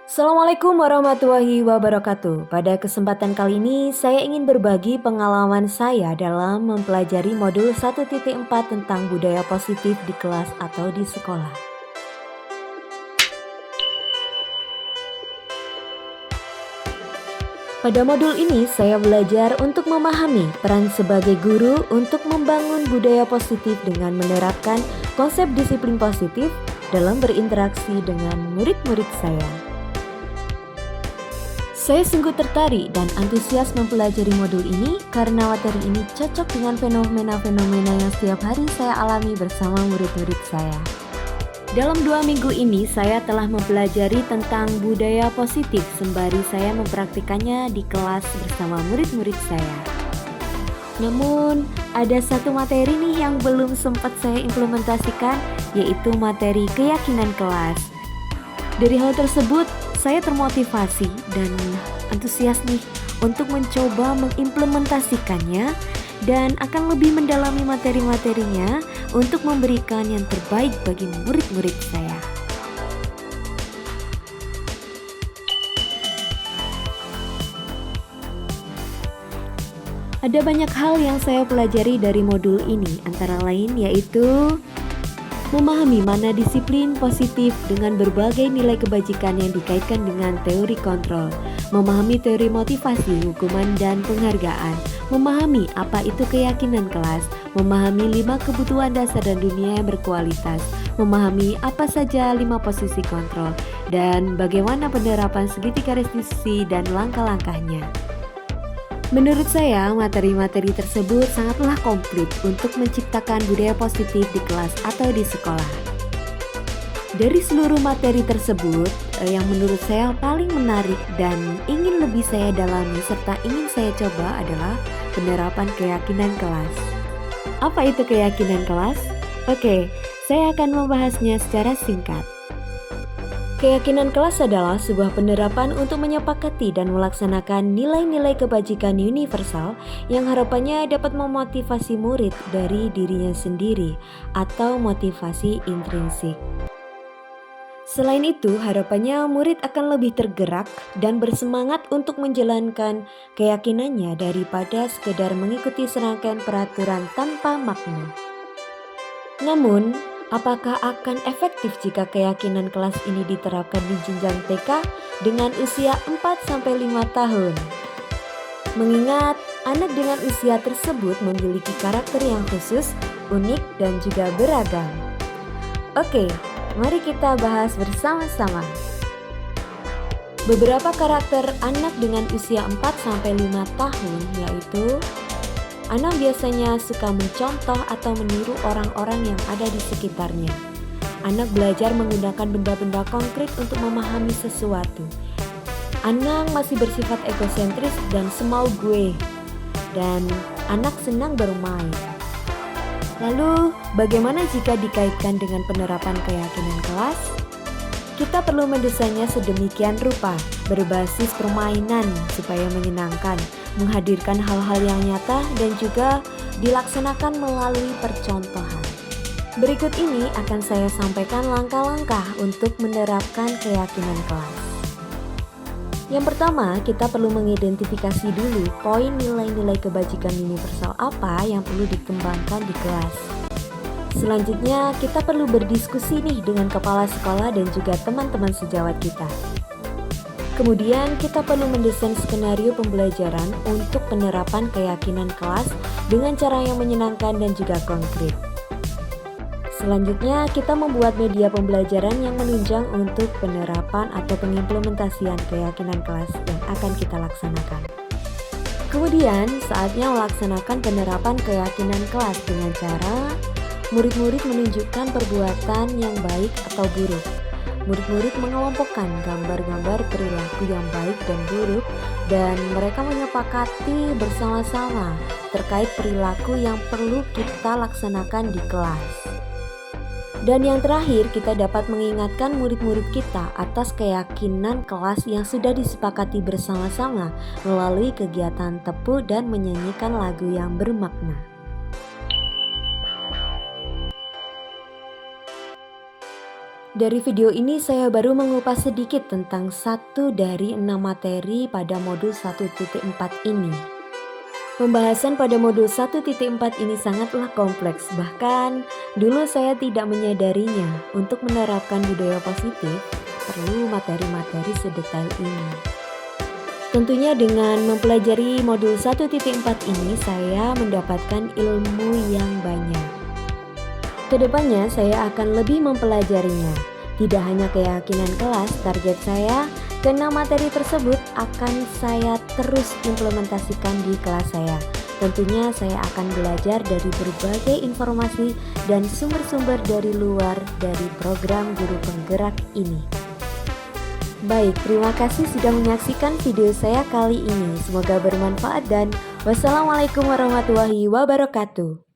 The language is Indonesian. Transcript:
Assalamualaikum warahmatullahi wabarakatuh. Pada kesempatan kali ini saya ingin berbagi pengalaman saya dalam mempelajari modul 1.4 tentang budaya positif di kelas atau di sekolah. Pada modul ini saya belajar untuk memahami peran sebagai guru untuk membangun budaya positif dengan menerapkan konsep disiplin positif dalam berinteraksi dengan murid-murid saya. Saya sungguh tertarik dan antusias mempelajari modul ini karena materi ini cocok dengan fenomena-fenomena yang setiap hari saya alami bersama murid-murid saya. Dalam 2 minggu ini saya telah mempelajari tentang budaya positif sembari saya mempraktikannya di kelas bersama murid-murid saya. Namun ada satu materi nih yang belum sempat saya implementasikan, yaitu materi keyakinan kelas. Dari hal tersebut saya termotivasi dan antusias nih untuk mencoba mengimplementasikannya dan akan lebih mendalami materi-materinya untuk memberikan yang terbaik bagi murid-murid saya. Ada banyak hal yang saya pelajari dari modul ini, antara lain yaitu memahami mana disiplin positif dengan berbagai nilai kebajikan yang dikaitkan dengan teori kontrol, memahami teori motivasi, hukuman, dan penghargaan, memahami apa itu keyakinan kelas, memahami 5 kebutuhan dasar dan dunia yang berkualitas, memahami apa saja 5 posisi kontrol, dan bagaimana penerapan segitiga restitusi dan langkah-langkahnya. Menurut saya, materi-materi tersebut sangatlah komplit untuk menciptakan budaya positif di kelas atau di sekolah. Dari seluruh materi tersebut, yang menurut saya paling menarik dan ingin lebih saya dalami serta ingin saya coba adalah penerapan keyakinan kelas. Apa itu keyakinan kelas? Oke, saya akan membahasnya secara singkat. Keyakinan kelas adalah sebuah penerapan untuk menyepakati dan melaksanakan nilai-nilai kebajikan universal yang harapannya dapat memotivasi murid dari dirinya sendiri atau motivasi intrinsik. Selain itu, harapannya murid akan lebih tergerak dan bersemangat untuk menjalankan keyakinannya daripada sekedar mengikuti serangkaian peraturan tanpa makna. Namun, apakah akan efektif jika keyakinan kelas ini diterapkan di jenjang TK dengan usia 4-5 tahun? Mengingat anak dengan usia tersebut memiliki karakter yang khusus, unik, dan juga beragam. Oke, mari kita bahas bersama-sama. Beberapa karakter anak dengan usia 4-5 tahun yaitu: anak biasanya suka mencontoh atau meniru orang-orang yang ada di sekitarnya. Anak belajar menggunakan benda-benda konkret untuk memahami sesuatu. Anak masih bersifat egosentris dan semau gue. Dan anak senang bermain. Lalu, bagaimana jika dikaitkan dengan penerapan keyakinan kelas? Kita perlu mendesainnya sedemikian rupa, berbasis permainan supaya menyenangkan, menghadirkan hal-hal yang nyata dan juga dilaksanakan melalui percontohan. Berikut ini akan saya sampaikan langkah-langkah untuk menerapkan keyakinan kelas. Yang pertama, kita perlu mengidentifikasi dulu poin nilai-nilai kebajikan universal apa yang perlu dikembangkan di kelas. Selanjutnya, kita perlu berdiskusi nih dengan kepala sekolah dan juga teman-teman sejawat kita. Kemudian, kita perlu mendesain skenario pembelajaran untuk penerapan keyakinan kelas dengan cara yang menyenangkan dan juga konkret. Selanjutnya, kita membuat media pembelajaran yang menunjang untuk penerapan atau pengimplementasian keyakinan kelas yang akan kita laksanakan. Kemudian, saatnya melaksanakan penerapan keyakinan kelas dengan cara murid-murid menunjukkan perbuatan yang baik atau buruk. Murid-murid mengelompokkan gambar-gambar perilaku yang baik dan buruk dan mereka menyepakati bersama-sama terkait perilaku yang perlu kita laksanakan di kelas. Dan yang terakhir, kita dapat mengingatkan murid-murid kita atas keyakinan kelas yang sudah disepakati bersama-sama melalui kegiatan tepu dan menyanyikan lagu yang bermakna. Dari video ini saya baru mengupas sedikit tentang satu dari 6 materi pada modul 1.4 ini. Pembahasan pada modul 1.4 ini sangatlah kompleks, bahkan dulu saya tidak menyadarinya. Untuk menerapkan budaya positif, perlu materi-materi sedetail ini. Tentunya dengan mempelajari modul 1.4 ini saya mendapatkan ilmu yang banyak. Kedepannya saya akan lebih mempelajarinya. Tidak hanya keyakinan kelas, target saya ke-6 materi tersebut akan saya terus implementasikan di kelas saya. Tentunya saya akan belajar dari berbagai informasi dan sumber-sumber dari luar dari program Guru Penggerak ini. Baik, terima kasih sudah menyaksikan video saya kali ini. Semoga bermanfaat dan wassalamualaikum warahmatullahi wabarakatuh.